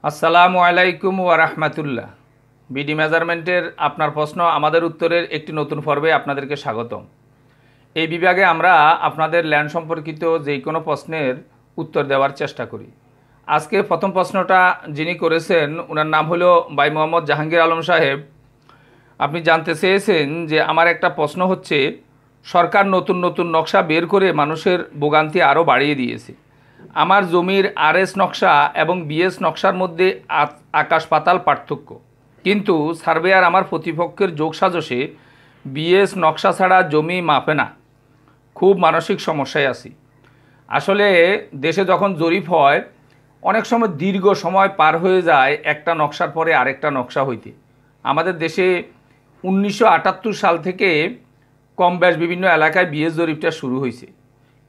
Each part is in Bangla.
আসসালামু আলাইকুম ওয়া রাহমাতুল্লাহ। বিডি মেজারমেন্টের আপনার প্রশ্ন আমাদের উত্তরের একটি নতুন পর্বে আপনাদেরকে স্বাগতম। এই বিভাগে আমরা আপনাদের ল্যান্ড সম্পর্কিত যে কোনো প্রশ্নের উত্তর দেওয়ার চেষ্টা করি। আজকে প্রথম প্রশ্নটা যিনি করেছেন ওনার নাম হলো ভাই মোহাম্মদ জাহাঙ্গীর আলম সাহেব। আপনি জানতে চেয়েছেন যে আমার একটা প্রশ্ন হচ্ছে, সরকার নতুন নতুন নকশা বের করে মানুষের ভোগান্তি আরও বাড়িয়ে দিয়েছে। আমার জমির আরএস নকশা এবং বিএস নকশার মধ্যে আকাশ পাতাল পার্থক্য, কিন্তু সার্ভেয়ার আমার প্রতিপক্ষের যোগসাজশে বিএস নকশা ছাড়া জমি মাপে না। খুব মানসিক সমস্যায় আছি। আসলে দেশে যখন জরিপ হয় অনেক সময় দীর্ঘ সময় পার হয়ে যায় একটা নকশার পরে আরেকটা নকশা হইতে। আমাদের দেশে 1978 সাল থেকে কম বেশ বিভিন্ন এলাকায় বিএস জরিপটা শুরু হয়েছে।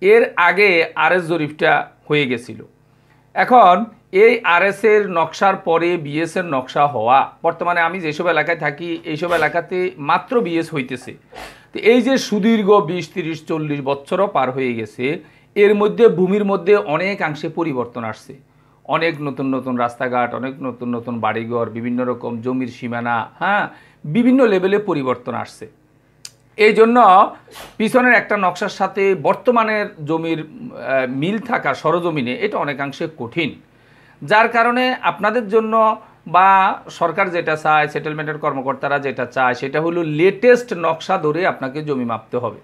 এর আগে আরএস জরিপটা হয়ে গেছিল। এখন এই আরএসের নকশার পরে বিএসের নকশা হওয়া, বর্তমানে আমি যেসব এলাকায় থাকি এইসব এলাকাতে মাত্র বিএস হইতেছে। তো এই যে সুদীর্ঘ 20, 30, 40 বছরও পার হয়ে গেছে, এর মধ্যে ভূমির মধ্যে অনেকাংশে পরিবর্তন আসছে। অনেক নতুন নতুন রাস্তাঘাট, অনেক নতুন নতুন বাড়িঘর, বিভিন্ন রকম জমির সীমানা, বিভিন্ন লেভেলে পরিবর্তন আসছে। এই জন্য পিছনের একটা নকশার সাথে বর্তমানের জমির মিল থাকা সরজমিনে এটা অনেকাংশে কঠিন। যার কারণে আপনাদের জন্য বা সরকার যেটা চায়, সেটেলমেন্টের কর্মকর্তারা যেটা চায়, সেটা হলো লেটেস্ট নকশা ধরে আপনাকে জমি মাপতে হবে।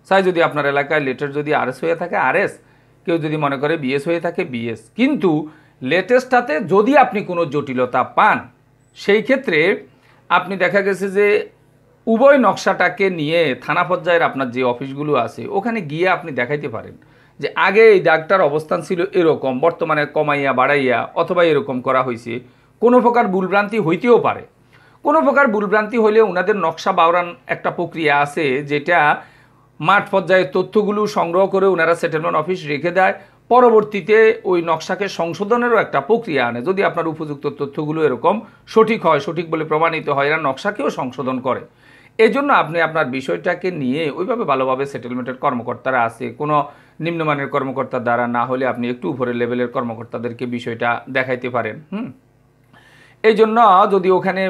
চাই যদি আপনার এলাকায় লেটেস্ট যদি আরএস হয়ে থাকে আরএস, কেউ যদি মনে করে বিএস হয়ে থাকে বিএস, কিন্তু লেটেস্টটাতে যদি আপনি কোনো জটিলতা পান, সেই ক্ষেত্রে আপনি দেখা গেছে যে উভয় নকশাটাকে নিয়ে থানা পর্যায়ের আপনার যে অফিসগুলো আছে ওখানে গিয়ে আপনি দেখাইতে পারেন যে আগে এই দাগটার অবস্থান ছিল এরকম, বর্তমানে কমাইয়া বাড়াইয়া অথবা এরকম করা হয়েছে। কোনো প্রকার ভুলভ্রান্তি হইতেও পারে। কোনো প্রকার ভুলভ্রান্তি হইলে ওনাদের নকশা বাউরান একটা প্রক্রিয়া আছে, যেটা মাঠ পর্যায়ে তথ্যগুলো সংগ্রহ করে ওনারা সেটেলমেন্ট অফিস রেখে দেয়। পরবর্তীতে ওই নকশাকে সংশোধনেরও একটা প্রক্রিয়া আনে। যদি আপনার উপযুক্ত তথ্যগুলো এরকম সঠিক হয়, সঠিক বলে প্রমাণিত হয়, এরা নকশাকেও সংশোধন করে। এই জন্য আপনি আপনার বিষয়টাকে নিয়ে ওইভাবে ভালোভাবে সেটেলমেন্টের কর্মকর্তারা আছে, কোনো নিম্নমানের কর্মকর্তার দ্বারা না হলে আপনি একটু উপরের লেভেলের কর্মকর্তাদেরকে বিষয়টা দেখাইতে পারেন। এই জন্য যদি ওখানে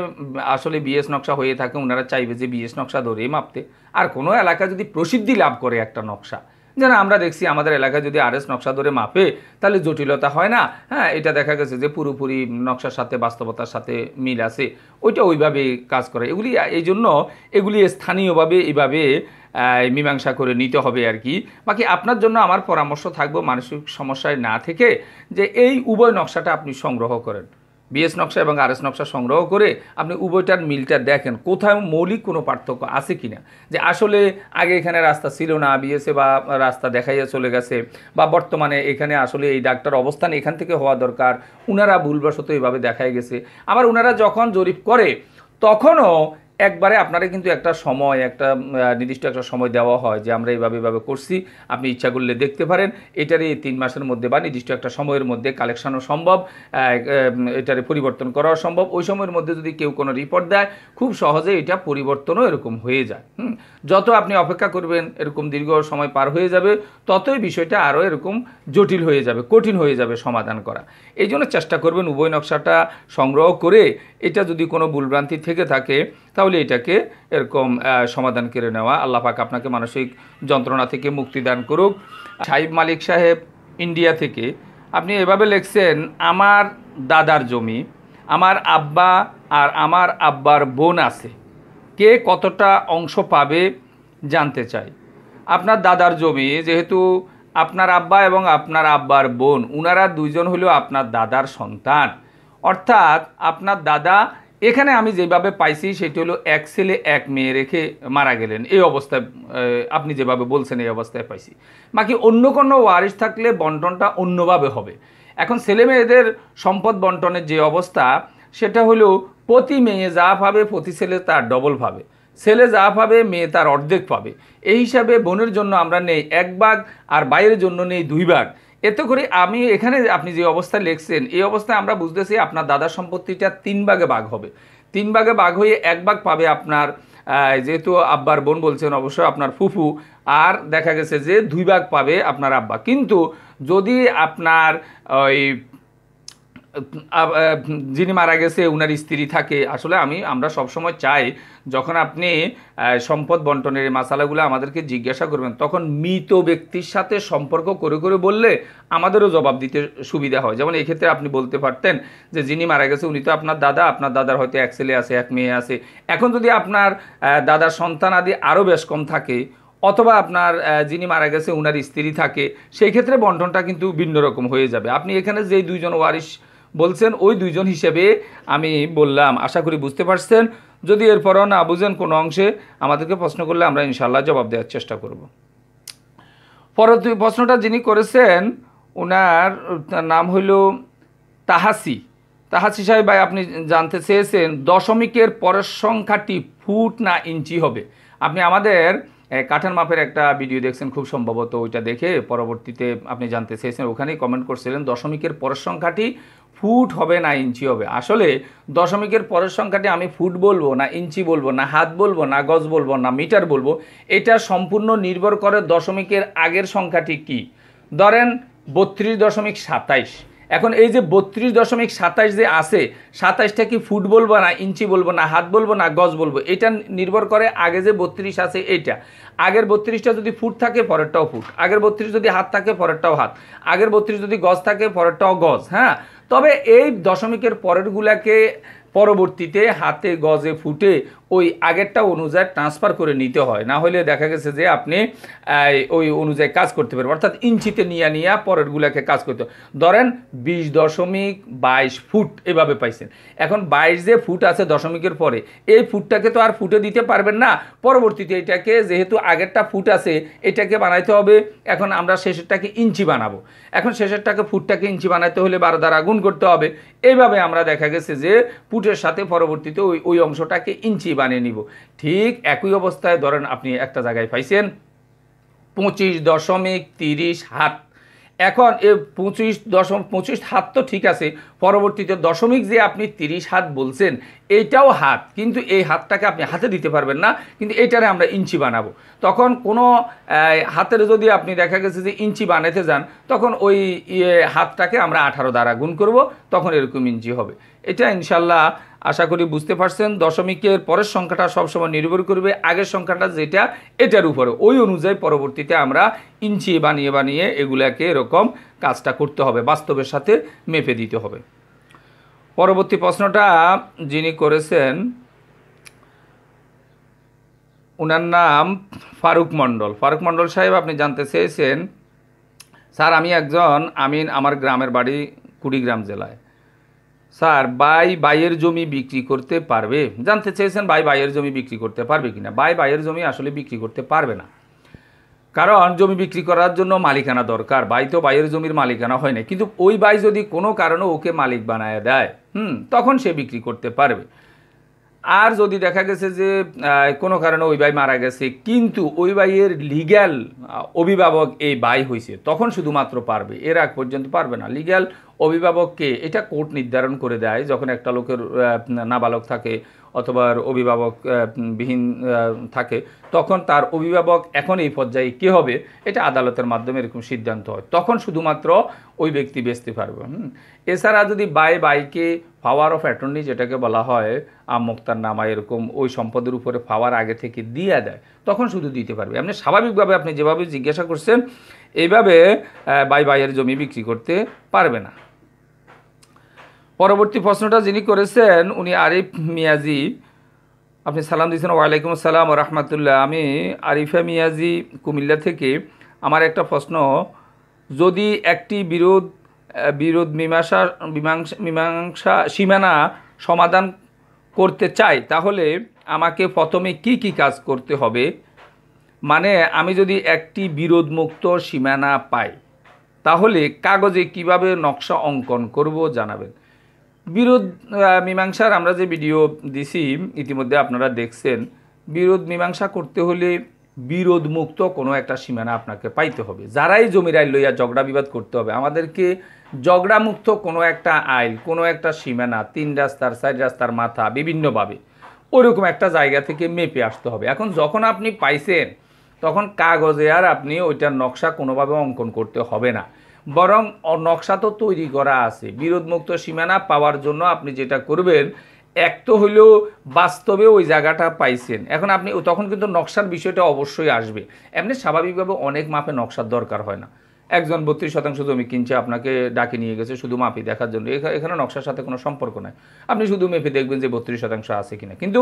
আসলে বিএস নকশা হয়ে থাকে, ওনারা চাইবে যে বিএস নকশা ধরেই মাপতে। আর কোনো এলাকা যদি প্রসিদ্ধি লাভ করে একটা নকশা, যেন আমরা দেখছি আমাদের এলাকায় যদি আরএস নকশা ধরে মাপে তাহলে জটিলতা হয় না। এটা দেখা গেছে যে পুরোপুরি নকশার সাথে বাস্তবতার সাথে মিল আছে, ওইটা ওইভাবে কাজ করে। এই জন্য এগুলি স্থানীয়ভাবে এইভাবে মীমাংসা করে নিতে হবে আর কি। বাকি আপনার জন্য আমার পরামর্শ থাকবে মানসিক সমস্যায় না থেকে যে এই উভয় নকশাটা আপনি সংগ্রহ করেন, বিএস নকশা এবং আরএস নকশা সংগ্রহ করে আপনি উভয়টার মিলটা দেখেন কোথাও মৌলিক কোনো পার্থক্য আছে কিনা। যে আসলে আগে এখানে রাস্তা ছিল না, বিএসে বা রাস্তা দেখাইয়া চলে গেছে, বা বর্তমানে এখানে আসলে এই দাগটার অবস্থান এখান থেকে হওয়া দরকার, ওনারা ভুলবশত এইভাবে দেখাই গেছে। আবার ওনারা যখন জরিপ করে তখনও একবারে আপনারা কিন্তু একটা সময়, একটা নির্দিষ্ট একটা সময় দেওয়া হয় যে আমরা এইভাবে করছি, আপনি ইচ্ছা করলে দেখতে পারেন। এটারই 3 মাসের মধ্যে বা নির্দিষ্ট একটা সময়ের মধ্যে কালেকশনও সম্ভব, এটারে পরিবর্তন করাও সম্ভব। ওই সময়ের মধ্যে যদি কেউ কোনো রিপোর্ট দেয় খুব সহজে এটা পরিবর্তনও এরকম হয়ে যায়। যত আপনি অপেক্ষা করবেন এরকম দীর্ঘ সময় পার হয়ে যাবে, ততই বিষয়টা আরও এরকম জটিল হয়ে যাবে, কঠিন হয়ে যাবে সমাধান করা। এই জন্য চেষ্টা করবেন উভয় নকশাটা সংগ্রহ করে এটা যদি কোনো ভুলভ্রান্তি থেকে থাকে তাহলে এটাকে এরকম সমাধান করে নেওয়া। আল্লাহ পাক আপনাকে মানসিক যন্ত্রণা থেকে মুক্তি দান করুক। সাহিব মালিক সাহেব ইন্ডিয়া থেকে আপনি এভাবে লিখছেন, আমার দাদার জমি, আমার আব্বা আর আমার আব্বার বোন আছে, কে কতটা অংশ পাবে জানতে চাই। আপনার দাদার জমি, যেহেতু আপনার আব্বা এবং আপনার আব্বার বোন উনারা দুইজন হলো আপনার দাদার সন্তান, অর্থাৎ আপনার দাদা এখানে আমি যেভাবে পাইছি সেটি হলো 1 ছেলে 1 মেয়ে রেখে মারা গেলেন। এই অবস্থায় আপনি যেভাবে বলছেন এই অবস্থায় পাইছি। বাকি অন্য কোনো ওয়ারিশ থাকলে বন্টনটা অন্যভাবে হবে। এখন ছেলে মেয়েদের সম্পদ বন্টনের যে অবস্থা সেটা হলো প্রতি মেয়ে যা পাবে প্রতি ছেলে তার ডবল পাবে, ছেলে যা পাবে মেয়ে তার অর্ধেক পাবে। এই হিসাবে বোনের জন্য আমরা নেই 1 ভাগ আর বাইরের জন্য নেই 2 ভাগ। এতে করে আমি এখানে আপনি যে অবস্থায় লিখছেন এই অবস্থায় আমরা বুঝতেছি আপনার দাদার সম্পত্তিটা 3 ভাগে ভাগ হবে। 3 ভাগে ভাগ হয়ে 1 ভাগ পাবে আপনার, যেহেতু আব্বার বোন বলছেন অবশ্যই আপনার ফুফু, আর দেখা গেছে যে 2 ভাগ পাবে আপনার আব্বা। কিন্তু যদি আপনার ওই যিনি মারা গেছে উনার স্ত্রী থাকে, আসলে আমরা সবসময় চাই যখন আপনি সম্পদ বন্টনের মাসালাগুলো আমাদেরকে জিজ্ঞাসা করবেন তখন মৃত ব্যক্তির সাথে সম্পর্ক করে করে বললে আমাদেরও জবাব দিতে সুবিধা হয়। যেমন এই ক্ষেত্রে আপনি বলতে পারতেন যে যিনি মারা গেছে উনি তো আপনার দাদা, আপনার দাদার হয়তো এক ছেলে আছে, এক মেয়ে আছে। এখন যদি আপনার দাদার সন্তান আদি আরও বেশ কম থাকে, অথবা আপনার যিনি মারা গেছে উনার স্ত্রী থাকে, সেই ক্ষেত্রে বন্টনটা কিন্তু ভিন্ন রকম হয়ে যাবে। আপনি এখানে যেই দুইজন ওয়ারিশ বলছেন ওই দুইজন হিসেবে আমি বললাম। আশা করি বুঝতে পারছেন। যদি এরপরও না বুঝেন কোনো অংশে আমাদেরকে প্রশ্ন করলে আমরা ইনশাআল্লাহ জবাব দেওয়ার চেষ্টা করব। পরবর্তী প্রশ্নটা যিনি করেছেন ওনার নাম হইল তাহাসি সাহেব ভাই, আপনি জানতে চেয়েছেন দশমিকের পরের সংখ্যাটি ফুট না ইঞ্চি হবে। আপনি আমাদের কাঠার মাপের একটা ভিডিও দেখছেন খুব সম্ভবত, ওইটা দেখে পরবর্তীতে আপনি জানতে চেয়েছেন, ওখানেই কমেন্ট করছিলেন দশমিকের পরের সংখ্যাটি ফুট হবে না ইঞ্চি হবে। আসলে দশমিকের পরের সংখ্যাটি আমি ফুট বলবো না ইঞ্চি বলবো না হাত বলবো না গজ বলবো না মিটার বলবো, এটা সম্পূর্ণ নির্ভর করে দশমিকের আগের সংখ্যাটি কি। ধরেন 32.27। এখন এই যে 32.27 যে আছে, 27টা কি ফুট বলবো না ইঞ্চি বলবো না হাত বলবো না গজ বলবো, এটা নির্ভর করে আগে যে 32 আছে এইটা। আগের 32টা যদি ফুট থাকে পরেরটাও ফুট, আগের 32 যদি হাত থাকে পরেরটাও হাত, আগের 32 যদি গজ থাকে পরেরটাও গজ। হ্যাঁ, তবে এই দশমিকের পরেরগুলাকে পরবর্তীতে হাতে গজে ফুটে ওই আগেরটা অনুযায়ী ট্রান্সফার করে নিতে হয়, না হলে দেখা গেছে যে আপনি ওই অনুযায়ী কাজ করতে পারবেন, অর্থাৎ ইঞ্চিতে নিয়ে পরেরগুলাকে কাজ করতে। ধরেন 20.22 ফুট এভাবে পাইছেন। এখন 22 যে ফুট আছে দশমিকের পরে, এই ফুটটাকে তো আর ফুটে দিতে পারবেন না, পরবর্তীতে এটাকে যেহেতু আগেরটা ফুট আছে এটাকে বানাইতে হবে। এখন আমরা শেষেরটাকে ইঞ্চি বানাবো, এখন শেষেরটাকে ফুটটাকে ইঞ্চি বানাইতে হলে 12 দ্বারা গুণ করতে হবে। এইভাবে আমরা দেখা গেছে যে ফুটের সাথে পরবর্তীতে ওই অংশটাকে ইঞ্চি বানিয়ে নিব। ঠিক একই অবস্থায় ধরেন আপনি একটা জায়গায় পাইছেন 25.30 হাত। এখন এ 25 হাত তো ঠিক আছে, পরবর্তীতে দশমিক যে আপনি 30 হাত বলছেন এইটাও হাত, কিন্তু এই হাতটাকে আপনি হাতে দিতে পারবেন না, কিন্তু এইটারে আমরা ইঞ্চি বানাবো। তখন কোনো হাতের যদি আপনি দেখা গেছে যে ইঞ্চি বানাতে যান, তখন ওই হাতটাকে আমরা 18 দ্বারা গুণ করব, তখন এরকম ইঞ্চি হবে। এটা ইনশাল্লাহ আশা করি বুঝতে পারছেন। দশমিকের পরের সংখ্যাটা সবসময় নির্ভর করবে আগের সংখ্যাটা যেটা এটার উপরে, ওই অনুযায়ী পরবর্তীতে আমরা ইঞ্চি বানিয়ে এগুলাকে এরকম কাজটা করতে হবে, বাস্তবের সাথে মেপে দিতে হবে। পরবর্তী প্রশ্নটা যিনি করেছেন ওনার নাম ফারুক মণ্ডল সাহেব, আপনি জানতে চেয়েছেন স্যার আমি একজন আমিন, আমার গ্রামের বাড়ি কুড়িগ্রাম জেলায়। স্যার বাইয়ের জমি বিক্রি করতে পারবে? জানতে চেয়েছেন বাইয়ের জমি বিক্রি করতে পারবে কিনা। বাইয়ের জমি আসলে বিক্রি করতে পারবে না, কারণ জমি বিক্রি করার জন্য মালিকানা দরকার। তো বাইয়ের জমির মালিকানা হয় না, কিন্তু ওই বাই যদি কোনো কারণে ওকে মালিক বানায় দেয় তখন সে বিক্রি করতে পারবে। আর যদি দেখা গেছে যে কোনো কারণে ওই ভাই মারা গেছে কিন্তু ওই ভাইয়ের লিগ্যাল অভিভাবক এই ভাই হয়েছে, তখন শুধুমাত্র পারবে, এর আগ পর্যন্ত পারবে না। লিগ্যাল অভিভাবককে এটা কোর্ট নির্ধারণ করে দেয়, যখন একটা লোকের নাবালক থাকে অথবা অভিভাবক বিহীন থাকে, তখন তার অভিভাবক এখন এই পর্যায়ে কে হবে এটা আদালতের মাধ্যমে এরকম সিদ্ধান্ত হয়, তখন শুধুমাত্র ওই ব্যক্তি বেচতে পারবে। এছাড়া যদি বাইকে পাওয়ার অফ অ্যাটর্নি যেটাকে বলা হয় আমোক্তার নামা এরকম ওই সম্পদের উপরে পাওয়ার আগে থেকে দিয়ে দেয়, তখন শুধু দিতে পারবে। আপনি স্বাভাবিকভাবে আপনি যেভাবে জিজ্ঞাসা করছেন এইভাবে বাইয়ের জমি বিক্রি করতে পারবে না। পরবর্তী প্রশ্নটা যিনি করেছেন উনি আরিফ মিয়াজি, আপনি সালাম দিয়েছেন। ওয়ালাইকুম আসসালাম ও রহমতুল্লাহ। আমি আরিফা মিয়াজি কুমিল্লা থেকে। আমার একটা প্রশ্ন, যদি একটি বিরোধ মীমাংসা সীমানা সমাধান করতে চাই তাহলে আমাকে প্রথমে কি কাজ করতে হবে? মানে আমি যদি একটি বিরোধমুক্ত সীমানা পাই তাহলে কাগজে কিভাবে নকশা অঙ্কন করব জানাবেন। বিরোধ মীমাংসার আমরা যে ভিডিও দিছি ইতিমধ্যে আপনারা দেখছেন, বিরোধ মীমাংসা করতে হলে বিরোধমুক্ত কোনো একটা সীমানা আপনাকে পাইতে হবে। যারাই জমির আইল লইয়া ঝগড়া বিবাদ করতে হবে, আমাদেরকে ঝগড়ামুক্ত কোনো একটা আইল, কোনো একটা সীমানা, 3 রাস্তার 4 রাস্তার মাথা বিভিন্নভাবে ওইরকম একটা জায়গা থেকে মেপে আসতে হবে। এখন যখন আপনি পাইছেন তখন কাগজে আর আপনি ওইটার নকশা কোনোভাবে অঙ্কন করতে হবে না। বরং নকশা তো তৈরি করা আছে। বিরোধমুক্ত সীমানা পাওয়ার জন্য আপনি যেটা করবেন, এক তো হইলেও বাস্তবে ওই জায়গাটা পাইছেন, এখন আপনি তখন কিন্তু নকশার বিষয়টা অবশ্যই আসবে। এমনি স্বাভাবিকভাবে অনেক মাপে নকশার দরকার হয় না। একজন 32% জমি কিনছে, আপনাকে ডাকে নিয়ে গেছে শুধু মাপি দেখার জন্য, এখানে নকশার সাথে কোনো সম্পর্ক নাই। আপনি শুধু মেপে দেখবেন যে 32% আছে কিনা। কিন্তু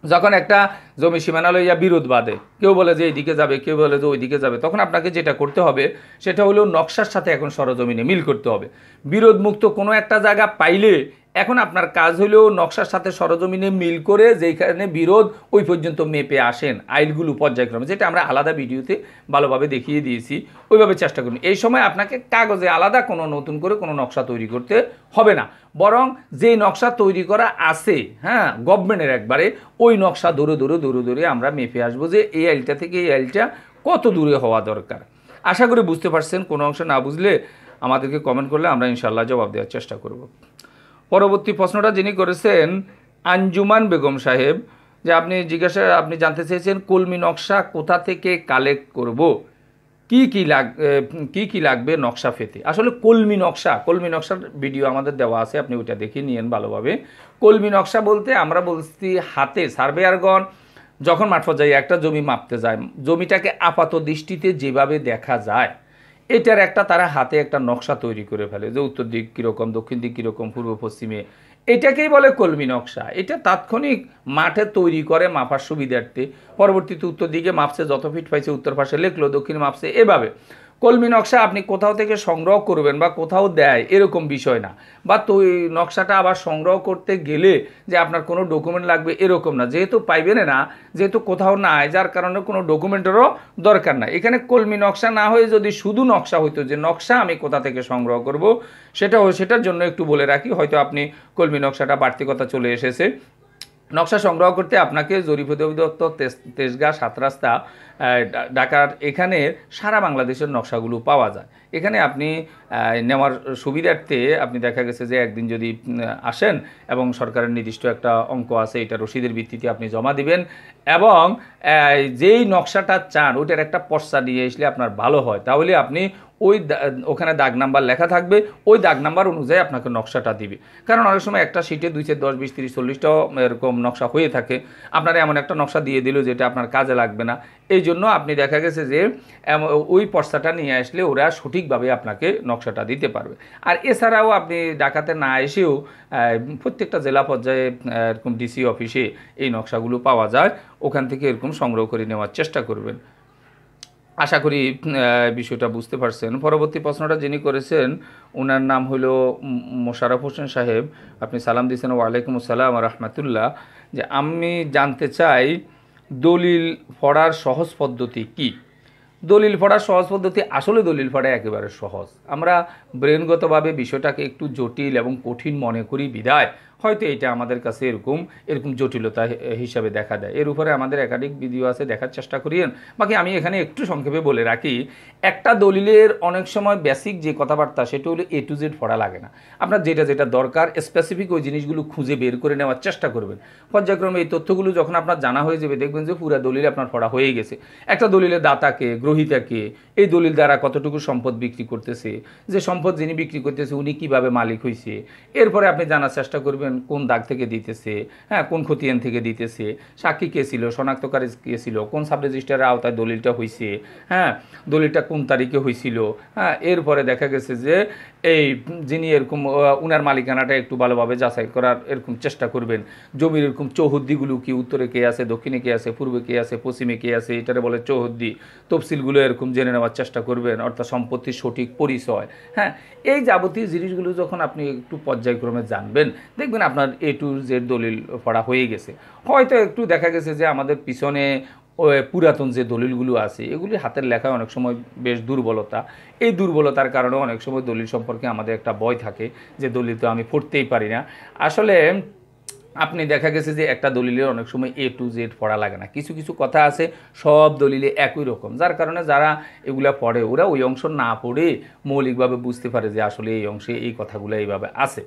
যখন একটা জমি সীমানা লইয়া বিরোধ বাঁধে, কেউ বলে যে এইদিকে যাবে, কেউ বলে যে ওইদিকে যাবে, তখন আপনাকে যেটা করতে হবে সেটা হলো নকশার সাথে এখন সরজমিনে মিল করতে হবে। বিরোধমুক্ত কোনো একটা জায়গা পাইলে এখন আপনার কাজ হলেও নকশার সাথে সরজমিনে মিল করে যেখানে বিরোধ ওই পর্যন্ত মেপে আসেন আইলগুলো পর্যায়ক্রমে, যেটা আমরা আলাদা ভিডিওতে ভালোভাবে দেখিয়ে দিয়েছি, ওইভাবে চেষ্টা করুন। এই সময় আপনাকে কাগজে আলাদা কোনো নতুন করে কোনো নকশা তৈরি করতে হবে না, বরং যে নকশা তৈরি করা আছে, হ্যাঁ, গভর্নমেন্টের একবারে ওই নকশা দূরে আমরা মেপে আসবো যে এই আইলটা থেকে এই আইলটা কত দূরে হওয়া দরকার। আশা করি বুঝতে পারছেন। কোনো অংশ না বুঝলে আমাদেরকে কমেন্ট করলে আমরা ইনশাল্লাহ জবাব দেওয়ার চেষ্টা করব। পরবর্তী প্রশ্নটা যিনি করেছেন আঞ্জুমান বেগম সাহেব, যে আপনি জানতে চেয়েছেন কলমি নকশা কোথা থেকে কালেক্ট করব, কি কি লাগবে নকশা পেতে। আসলে কলমি নকশার ভিডিও আমাদের দেওয়া আছে, আপনি ওইটা দেখে নিয়েন ভালোভাবে। কলমি নকশা বলতে আমরা বলছি হাতে সার্ভেয়ারগণ যখন মাঠ পর্যায়ে একটা জমি মাপতে যায়, জমিটাকে আপাত দৃষ্টিতে যেভাবে দেখা যায় এটার একটা তারা হাতে একটা নকশা তৈরি করে ফেলে, যে উত্তর দিক কীরকম, দক্ষিণ দিক কীরকম, পূর্ব পশ্চিমে, এটাকেই বলে কলমি নকশা। এটা তাৎক্ষণিক মাঠে তৈরি করে মাপার সুবিধার্থে, পরবর্তীতে উত্তর দিকে মাপছে, যত ফিট পাইছে উত্তর পাশে লিখলো, দক্ষিণ মাপছে, এভাবে। কলমি নকশা আপনি কোথাও থেকে সংগ্রহ করবেন বা কোথাও দেয় এরকম বিষয় না, বা তো নকশাটা আবার সংগ্রহ করতে গেলে যে আপনার কোনো ডকুমেন্ট লাগবে এরকম না, যেহেতু পাইবেন না, যেহেতু কোথাও নাই, যার কারণে কোনো ডকুমেন্টেরও দরকার না। এখানে কলমি নকশা না হয়ে যদি শুধু নকশা হইতো, যে নকশা আমি কোথা থেকে সংগ্রহ করব, সেটার জন্য একটু বলে রাখি, হয়তো আপনি কলমি নকশাটা বাড়তি কথা চলে এসেছে। নকশা সংগ্রহ করতে আপনাকে জরিপ অধিদপ্তর, তেজগাঁ, 7 রাস্তা, ঢাকার এখানে সারা বাংলাদেশের নকশাগুলো পাওয়া যায়। এখানে আপনি নেওয়ার সুবিধার্থে আপনি দেখা গেছে যে একদিন যদি আসেন এবং সরকারের নির্দিষ্ট একটা অঙ্ক আছে, এটা রসিদের ভিত্তিতে আপনি জমা দিবেন, এবং যেই নকশাটা চান ওইটার একটা পর্চা নিয়ে আসলে আপনার ভালো হয়, তাহলে আপনি ওখানে দাগ নাম্বার লেখা থাকবে, ওই দাগ নাম্বার অনুযায়ী আপনাকে নকশাটা দিবে। কারণ অনেক সময় একটা শিটে 2, 4, 10, 20, 30, 40টাও এরকম নকশা হয়ে থাকে, আপনারা এমন একটা নকশা দিয়ে দিল যেটা আপনার কাজে লাগবে না। এই জন্য আপনি দেখা গেছে যে ওই পর্চাটা নিয়ে আসলে ওরা সঠিকভাবে আপনাকে নকশাটা দিতে পারবে। আর এছাড়াও আপনি ঢাকাতে না এসেও প্রত্যেকটা জেলা পর্যায়ে এরকম ডিসি অফিসে এই নকশাগুলো পাওয়া যায়, ওখান থেকে এরকম সংগ্রহ করে নেওয়ার চেষ্টা করবেন। আশা করি বিষয়টা বুঝতে পারছেন। পরবর্তী প্রশ্নটা যিনি করেছেন ওনার নাম হলো মোশাররফ হোসেন সাহেব, আপনি সালাম দিয়েছেন ওয়ালাইকুম আসসালাম রহমতুল্লাহ, যে আমি জানতে চাই দলিল পড়ার সহজ পদ্ধতি কি। দলিল পড়ার সহজ পদ্ধতি, আসলে দলিল পড়া একেবারে সহজ। আমরা ব্রেনগতভাবে বিষয়টাকে একটু জটিল এবং কঠিন মনে করি বিধায় হয়তো এটা আমাদের কাছে এরকম জটিলতা হিসাবে দেখা দেয়। এর উপরে আমাদের একাধিক ভিডিও আছে, দেখার চেষ্টা করিয়েন। বাকি আমি এখানে একটু সংক্ষেপে বলে রাখি, একটা দলিলের অনেক সময় বেসিক যে কথাবার্তা সেটা হলো A to Z পড়া লাগে না। আপনার যেটা দরকার স্পেসিফিক ওই জিনিসগুলো খুঁজে বের করে নেওয়ার চেষ্টা করবেন। পর্যায়ক্রমে এই তথ্যগুলো যখন আপনার জানা হয়ে যাবে, দেখবেন যে পুরো দলিল আপনার পড়া হয়ে গেছে। একটা দলিলের দাতাকে, গ্রহীতাকে, এই দলিল দ্বারা কতটুকু সম্পদ বিক্রি করতেছে, যে সম্পদ যিনি বিক্রি করতেছে উনি কিভাবে মালিক হয়েছে, এরপরে আপনি জানার চেষ্টা করবেন কোন দাগ থেকে দিতেছে, হ্যাঁ, কোন খতিয়ান থেকে দিতেছে, সাক্ষী কে ছিল, শনাক্তকারী কে ছিল, কোন সাব রেজিস্ট্রারের আওতায় দলিলটা হয়েছে, হ্যাঁ, দলিলটা কোন তারিখে হয়েছিল, হ্যাঁ। এরপরে দেখা গেছে যে এই যিনি এরকম উনার মালিকানাটা একটু ভালোভাবে যাচাই করার এরকম চেষ্টা করবেন। জমির এরকম চৌহদ্দিগুলো কি, উত্তরে কে আছে, দক্ষিণে কে আছে, পূর্বে কে আছে, পশ্চিমে কে আছে, এটারে বলে চৌহদ্দি, তফসিলগুলো এরকম জেনে নেওয়ার চেষ্টা করবেন, অর্থাৎ সম্পত্তির সঠিক পরিচয়, হ্যাঁ। এই যাবতীয় জিনিসগুলো যখন আপনি একটু পর্যায়ক্রমে জানবেন, দেখবেন আপনার A to Z দলিল পড়া হয়ে গেছে। হয়তো একটু দেখা গেছে যে আমাদের পিছনে পুরাতন যে দলিলগুলো আছে এগুলি হাতের লেখায় অনেক সময় বেশ দুর্বলতা, এই দুর্বলতার কারণে অনেক সময় দলিল সম্পর্কে আমাদের একটা ভয় থাকে যে দলিল তো আমি পড়তেই পারি না। আসলে আপনি দেখা গেছে যে একটা দলিলের অনেক সময় A to Z পড়া লাগে না, কিছু কিছু কথা আছে সব দলিলে একই রকম, যার কারণে যারা এগুলা পড়ে ওরা ওই অংশ না পড়ে মৌলিকভাবে বুঝতে পারে যে আসলে এই অংশে এই কথাগুলো এইভাবে আছে।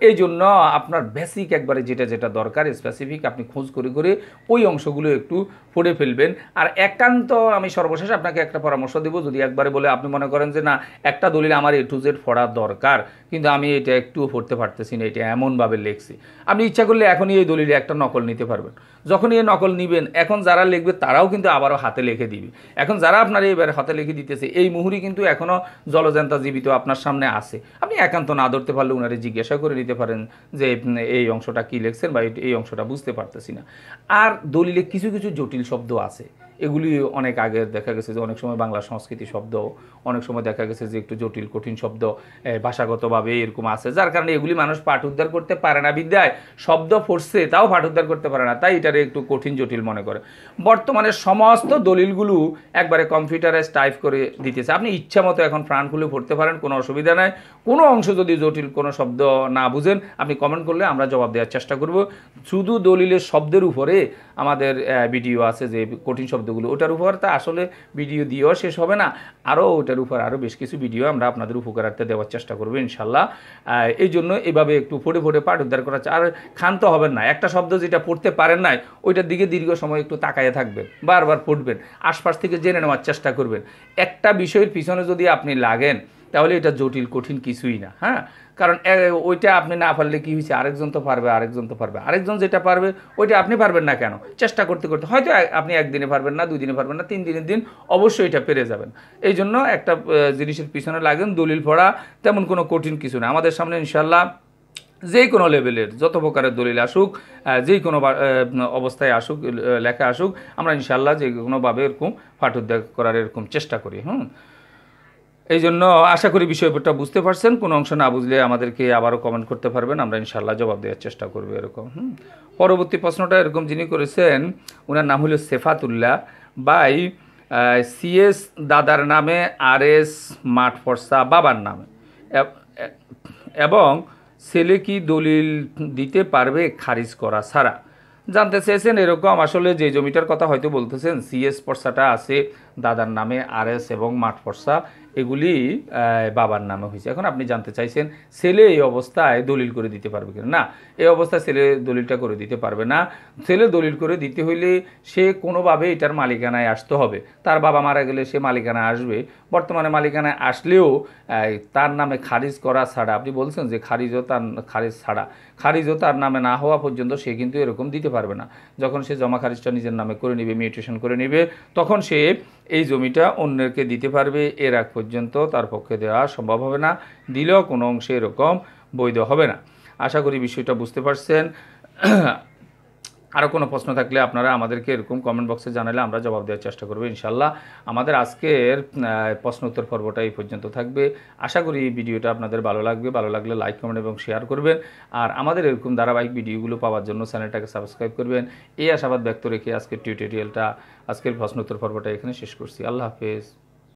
এই জন্য আপনার বেসিক একবারে যেটা যেটা দরকার স্পেসিফিক আপনি খোঁজ করে করে ওই অংশগুলো একটু পড়ে ফেলবেন। আর একান্ত আমি সর্বশেষ আপনাকে একটা পরামর্শ দেবো, যদি একবারে বলে আপনি মনে করেন যে না একটা দলিল আমার A to Z পড়ার দরকার কিন্তু আমি এটা একটুও পড়তে পারতেছি না, এটা এমনভাবে লিখছি, আপনি ইচ্ছা করলে এখনই এই দলিলে একটা নকল নিতে পারবেন। যখনই এই নকল নেবেন এখন যারা লিখবে তারাও কিন্তু আবারও হাতে লিখে দিবে। এখন যারা আপনার এইবারে হাতে লিখে দিতেছে এই মুহুরি কিন্তু এখনও জলজান্তা জীবিত আপনার সামনে আছে, আপনি একান্ত না ধরতে পারলে ওনারে জিজ্ঞাসা করে নিতে পারেন যে এই অংশটা কী লিখছেন বা এই অংশটা বুঝতে পারতেছি না। আর দলিলে কিছু কিছু জটিল শব্দ আছে, এগুলি অনেক আগের দেখা গেছে যে অনেক সময় বাংলা সংস্কৃতি শব্দ, অনেক সময় দেখা গেছে যে একটু জটিল কঠিন শব্দ ভাষাগতভাবে এরকম আছে, যার কারণে এগুলি মানুষ পাঠ উদ্ধার করতে পারে না বিদ্যায় শব্দ পড়ছে তাও পাঠ উদ্ধার করতে পারে না, তাই এটারে একটু কঠিন জটিল মনে করে। বর্তমানে সমস্ত দলিলগুলো একবারে কম্পিউটারাইজ টাইপ করে দিতেছে, আপনি ইচ্ছা মতো এখন প্রাণ খুলে পড়তে পারেন, কোনো অসুবিধা নাই। কোনো অংশ যদি জটিল কোনো শব্দ না বুঝেন আপনি কমেন্ট করলে আমরা জবাব দেওয়ার চেষ্টা করব। শুধু দলিলের শব্দের উপরে আমাদের ভিডিও আছে যে কঠিন শব্দগুলো, ওটার উপর তা আসলে ভিডিও দিয়েও শেষ হবে না, আরও ওটার উপর আরও বেশ কিছু ভিডিও আমরা আপনাদের উপকারার্থে দেওয়ার চেষ্টা করবো ইনশাল্লাহ। এই জন্য এভাবে একটু পড়ে পড়ে পাঠ উদ্ধার করা, আর ক্ষান্ত হবেন না, একটা শব্দ যেটা পড়তে পারেন নাই ওইটার দিকে দীর্ঘ সময় একটু তাকায়ে থাকবেন, বারবার পড়বেন, আশপাশ থেকে জেনে নেওয়ার চেষ্টা করবেন। একটা বিষয়ের পিছনে যদি আপনি লাগেন তাহলে এটা জটিল কঠিন কিছুই না, হ্যাঁ, কারণ ওইটা আপনি না পারলে কী হয়েছে আরেকজন তো পারবে, আরেকজন যেটা পারবে ওইটা আপনি পারবেন না কেন, চেষ্টা করতে করতে হয়তো আপনি একদিনে পারবেন না, 2 দিনে পারবেন না, 3 দিনের দিন অবশ্যই এটা পেরে যাবেন। এই জন্য একটা জিনিসের পিছনে লাগেন, দলিল পড়া তেমন কোনো কঠিন কিছু না। আমাদের সামনে ইনশাল্লাহ যে কোনো লেভেলের যত প্রকারের দলিল আসুক, যেই কোনো অবস্থায় আসুক, লেখা আসুক, আমরা ইনশাল্লাহ যে কোনোভাবে এরকম পাঠ উদ্ধার করার এরকম চেষ্টা করি। এই জন্য আশা করি বিষয়টা বুঝতে পারছেন, কোনো অংশ না বুঝলে আমাদেরকে আবারও কমেন্ট করতে পারবেন, আমরা ইনশাল্লাহ জবাব দেওয়ার চেষ্টা করবো এরকম। পরবর্তী প্রশ্নটা এরকম যিনি করেছেন ওনার নাম হলো সেফাতুল্লাহ বাই CS দাদার নামে RS মাঠ ফর্সা বাবার নামে এবং ছেলে কি দলিল দিতে পারবে খারিজ করা ছাড়া, জানতে চেয়েছেন এরকম। আসলে যে জমিটার কথা হয়তো বলতেছেন CS পর্সাটা আছে দাদার নামে, RS এবং মাঠ পর্সা এগুলি বাবার নামে হয়েছে। এখন আপনি জানতে চাইছেন ছেলে এই অবস্থায় দলিল করে দিতে পারবে কিনা। না, এই অবস্থায় ছেলে দলিলটা করে দিতে পারবে না। ছেলে দলিল করে দিতে হইলে সে কোনোভাবে এটার মালিকানায় আসতে হবে, তার বাবা মারা গেলে সে মালিকানায় আসবে। বর্তমানে মালিকানায় আসলেও তার নামে খারিজ করা ছাড়া, আপনি বলছেন যে খারিজও তার নামে না হওয়া পর্যন্ত সে কিন্তু এরকম দিতে পারবে না। যখন সে জমা খারিজটা নিজের নামে করে নেবে, মিউটেশন করে নেবে, তখন সে এই জমিটা অন্যকে দিতে পারবে, এর আগ পর্যন্ত তার পক্ষে দেওয়া সম্ভব হবে না, দিলেও কোনো অংশে এরকম বৈধ হবে না। আশা করি বিষয়টা বুঝতে পারছেন। আরও কোনো প্রশ্ন থাকলে আপনারা আমাদেরকে এরকম কমেন্ট বক্সে জানালে আমরা জবাব দেওয়ার চেষ্টা করবো ইনশাল্লাহ। আমাদের আজকের প্রশ্ন উত্তর পর্বটা এই পর্যন্ত থাকবে। আশা করি এই ভিডিওটা আপনাদের ভালো লাগবে, ভালো লাগলে লাইক কমেন্ট এবং শেয়ার করবেন। আর আমাদের এরকম ধারাবাহিক ভিডিওগুলো পাওয়ার জন্য চ্যানেলটাকে সাবস্ক্রাইব করবেন। এই আশাবাদ ব্যক্ত রেখে আজকের টিউটোরিয়ালটা, আজকের প্রশ্ন উত্তর পর্বটা এখানে শেষ করছি। আল্লাহ হাফেজ।